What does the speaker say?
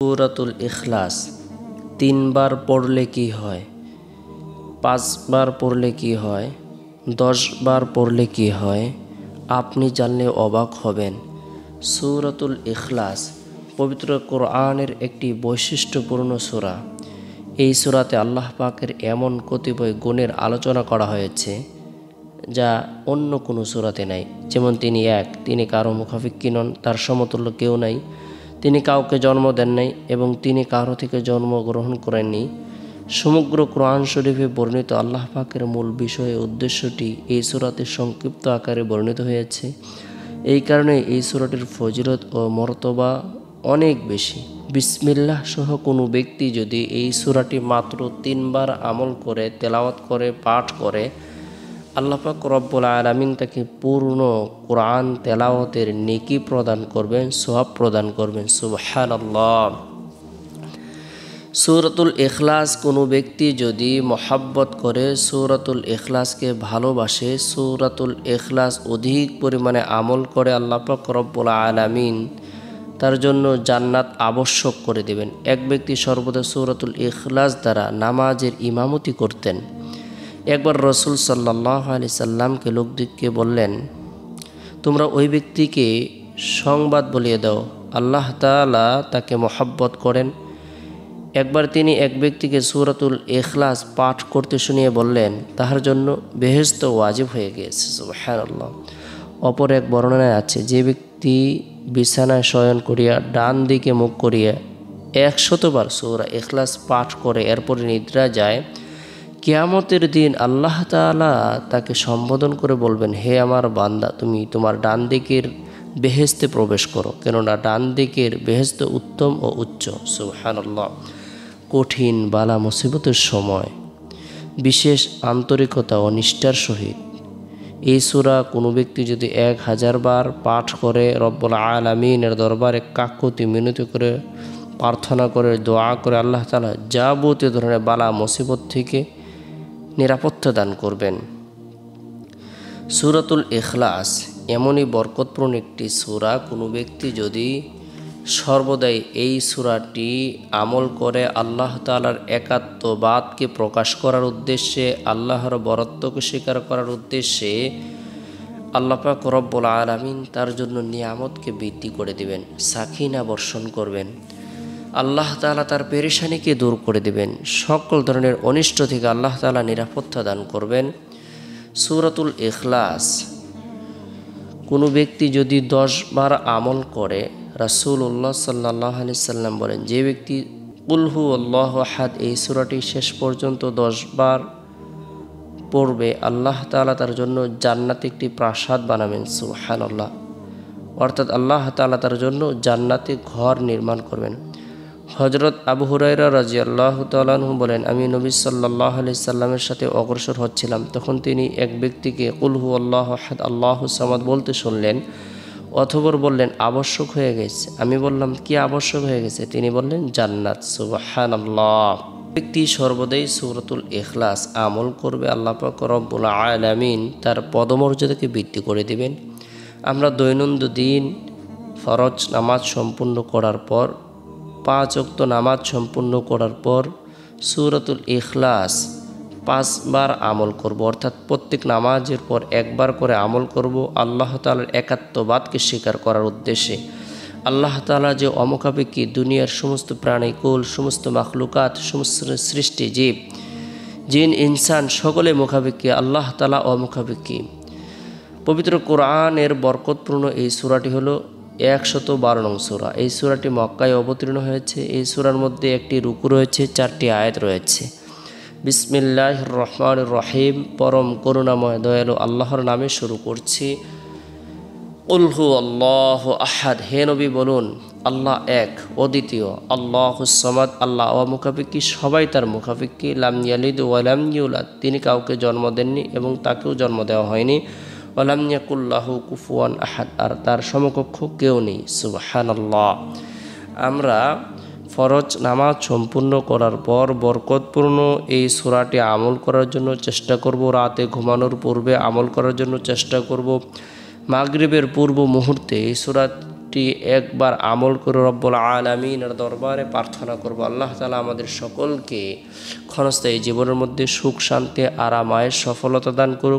সূরাতুল ইখলাস ৩ বার পড়লে কি হয়, ৫ বার পড়লে কি হয়, ১০ বার পড়লে কি হয়, আপনি জানলে অবাক হবেন। সূরাতুল ইখলাস পবিত্র কোরআনের একটি বৈশিষ্ট্যপূর্ণ সূরা। এই সূরাতে আল্লাহ পাকের এমন কতিপয় গুণের আলোচনা করা হয়েছে যা অন্য কোনো সূরাতে নাই। যেমন তিনি এক, তিনি কারো মুখাপেক্ষী নন, তার সমতুল্য কেউ নাই, তিনি কাউকে জন্ম দেন নাই এবং তিনি কারো থেকে জন্মগ্রহণ করেননি। সমগ্র কোরআন শরীফে বর্ণিত আল্লাহ পাকের মূল বিষয় উদ্দেশ্যটি এই সূরাতে সংক্ষিপ্ত আকারে বর্ণিত হয়েছে। এই কারণে এই সূরাটির ফজিলত ও মর্তবা অনেক বেশি। বিসমিল্লাহ সহ কোনো ব্যক্তি যদি এই সূরাটি মাত্র ৩ বার আমল করে, তেলাওয়াত করে, পাঠ করে, আল্লাহ পাক রব্বুল আলামিন তাকে পূর্ণ কোরআন তেলাওয়াতের নেকি প্রদান করবেন, সওয়াব প্রদান করবেন। সুবহানাল্লাহ। সূরাতুল ইখলাস কোনো ব্যক্তি যদি মহাব্বত করে, সূরাতুল ইখলাসকে ভালোবাসে, সূরাতুল ইখলাস অধিক পরিমাণে আমল করে, আল্লাহ পাক রব্বুল আলামিন তার জন্য জান্নাত আবশ্যক করে দেবেন। এক ব্যক্তি সর্বদা সূরাতুল ইখলাস দ্বারা নামাজের ইমামতি করতেন। একবার রাসূল সাল্লাল্লাহু আলাইহি সাল্লামকে লোকদিগকে বললেন, তোমরা ওই ব্যক্তিকে সংবাদ বলিয়ে দাও, আল্লাহ তাআলা তাকে মহাব্বত করেন। একবার তিনি এক ব্যক্তিকে সূরাতুল ইখলাস পাঠ করতে শুনিয়ে বললেন, তাহার জন্য বেহেশত ওয়াজিব হয়ে গিয়েছে। সুবহানাল্লাহ। অপর এক বর্ণনায় আছে, যে ব্যক্তি বিছানায় শয়ন করিয়া ডান দিকে মুখ করিয়া ১০০ বার সূরা ইখলাস পাঠ করে এরপরে নিদ্রা যায়, কিয়ামতের দিন আল্লাহ তাআলা তাকে সম্বোধন করে বলবেন, হে আমার বান্দা, তুমি তোমার ডান দিকের বেহেশতে প্রবেশ করো, কেননা ডান দিকের বেহেশত উত্তম ও উচ্চ। সুবহানাল্লাহ। কঠিন বালা মুসিবতের সময় বিশেষ আন্তরিকতা ও নিষ্ঠার সহিত এই সূরা কোনো ব্যক্তি যদি ১০০০ বার পাঠ করে, রব্বুল আলামিনের দরবারে কাকুতি মিনতি করে, প্রার্থনা করে, দোয়া করে, আল্লাহ তাআলা যাবতীয় ধরনের বালা মুসিবত থেকে নিরাপত্তা দান করবেন। সূরাতুল ইখলাস এমনই বরকতপূর্ণ একটি সূরা, কোনো ব্যক্তি যদি সর্বদাই এই সূরাটি আমল করে, আল্লাহ তাআলার একাত্মবাদকে প্রকাশ করার উদ্দেশ্যে, আল্লাহর বরত্বকে স্বীকার করার উদ্দেশ্যে, আল্লাহ পাক রব্বুল আলামিন তার জন্য নিয়ামতকে বৃদ্ধি করে দিবেন, সাকিনা বর্ষণ করবেন। আল্লাহ তাআলা তার পেরেশানিকে দূর করে দিবেন, সকল ধরনের অনিষ্ট থেকে আল্লাহ তাআলা নিরাপত্তা দান করবেন। সূরাতুল ইখলাস কোনো ব্যক্তি যদি ১০ বার আমল করে, রাসূলুল্লাহ সাল্লাল্লাহু আলাইহি সাল্লাম বলেন, যে ব্যক্তি কুল হুয়াল্লাহু আহাদ এই সূরাটি শেষ পর্যন্ত ১০ বার পড়বে, আল্লাহ তাআলা তার জন্য জান্নাতে একটি প্রাসাদ বানাবেন। সুবহানাল্লাহ। অর্থাৎ আল্লাহ তাআলা তার জন্য জান্নাতে ঘর নির্মাণ করবেন। হযরত আবু হুরায়রা রাদিয়াল্লাহু তাআলা আনহু বলেন, আমি নবী সাল্লাল্লাহু আলাইহি সাল্লামের সাথে অগ্রসর হচ্ছিলাম, তখন তিনি এক ব্যক্তিকে কুল হুয়াল্লাহু আহাদ আল্লাহুস সামাদ বলতে শুনলেন। অতঃপর বললেন, আবশ্যক হয়ে গেছে। আমি বললাম, কি আবশ্যক হয়ে গেছে? তিনি বললেন, জান্নাত। সুবহানাল্লাহ। ব্যক্তি সর্বদাই সূরাতুল ইখলাস আমল করবে, আল্লাহ পাক রব্বুল আলামিন তার পদমর্যাদাকে বৃদ্ধি করে দিবেন। আমরা দৈনন্দিন ফরজ নামাজ সম্পূর্ণ করার পর, ৫ ওয়াক্ত নামাজ সম্পূর্ণ করার পর সূরাতুল ইখলাস ৫ বার আমল করব, অর্থাৎ প্রত্যেক নামাজের পর একবার করে আমল করব, আল্লাহ তাআলার একাত্মবাদকে স্বীকার করার উদ্দেশ্যে। আল্লাহ তাআলা যে অমুখাপেক্ষী, দুনিয়ার সমস্ত প্রাণীকুল, সমস্ত মাখলুকাত, সমস্ত সৃষ্টি জীব, জিন, ইনসান সকলে মুখাপেক্ষী, আল্লাহ তাআলা অমুখাপেক্ষী। পবিত্র কোরআনের বরকতপূর্ণ এই সূরাটি হলো ১১২ নং সূরা। এই সূরাটি মক্কায় অবতীর্ণ হয়েছে। এই সূরার মধ্যে একটি রুকু রয়েছে, ৪টি আয়াত রয়েছে। বিসমিল্লাহির রহমানির রহিম, পরম করুণাময় দয়ালু আল্লাহর নামে শুরু করছি। কুল হুয়াল্লাহু আহাদ, হে নবী বলুন, আল্লাহ এক, অদ্বিতীয়, আল্লাহুস সামাদ, আল্লাহ অমুখাপেক্ষী, সবাই তার মুখাপেক্ষী, লাম ইয়ালিদ ওয়া লাম ইউলাদ, তিনি কাউকে জন্ম দেননি এবং তাকেও জন্ম দেওয়া হয়নি, ওয়া লাম ইয়াকুল লাহু কুফুয়ান আহাদ, আর তার সমকক্ষ কেউ নেই। সুবহানাল্লাহ। আমরা ফরজ নামাজ সম্পূর্ণ করার পর বরকতপূর্ণ এই সূরাটি আমল করার জন্য চেষ্টা করব। রাতে ঘুমানোর পূর্বে আমল করার জন্য চেষ্টা করব। মাগরিবের পূর্ব মুহূর্তে এই সূরাটি দুটি একবার আমল করে রব্বুল আলামিনের দরবারে প্রার্থনা করব, আল্লাহ তাআলা আমাদের সকলকে ক্ষণস্থায়ী জীবনের মধ্যে সুখ শান্তি আরাম আয়েশ সফলতা দান করুক।